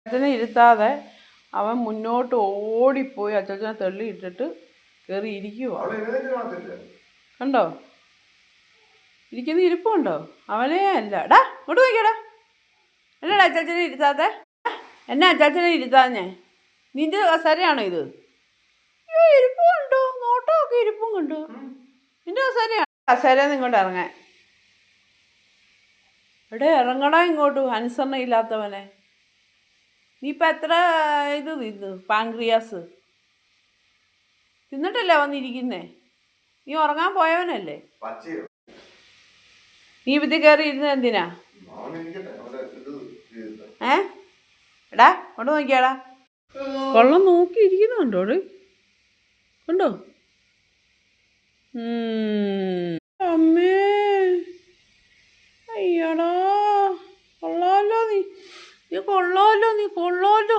അച്ഛനെ ഇരുത്താതെ അവൻ മുന്നോട്ട് ഓടിപ്പോയി അച്ഛനെ തള്ളിയിട്ടിട്ട് കയറി ഇരിക്കുവോ. കണ്ടോ ഇരിക്കുന്ന ഇരിപ്പുണ്ടോ? അവനേ അല്ല. ഡാ ഇങ്ങോട്ട് നോക്കിയടാ. എന്നടാ അച്ചാച്ചനെ ഇരുത്താതെ? എന്നാ അച്ചാച്ചനെ ഇരുത്താഞ്ഞേ? നിന്റെ കസേരയാണോ ഇത്? ഇരിപ്പുണ്ടോ? നോട്ടമൊക്കെ ഇരിപ്പും കണ്ടു. നിന്റെ കസേരയാണ്. കസേരന്ന് ഇങ്ങോട്ട് ഇറങ്ങാൻ. എടേ ഇറങ്ങടാ ഇങ്ങോട്ട്, അനുസരണ ഇല്ലാത്തവനെ. നീ ഇപ്പം എത്ര ഇത് തിന്നു? പാങ്ക്രിയാസ് തിന്നിട്ടല്ലേ വന്നിരിക്കുന്നേ? നീ ഉറങ്ങാൻ പോയവനല്ലേ? നീ വിധി കയറി ഇരുന്നത് എന്തിനാ? എടാ കൊണ്ട് നോക്കിയാടാ. കൊള്ളം നോക്കിയിരിക്കുന്നുണ്ടോ? കണ്ടോ? അമ്മേ അയ്യടാ, കൊള്ളാലോ നീ കൊള്ളാലോ.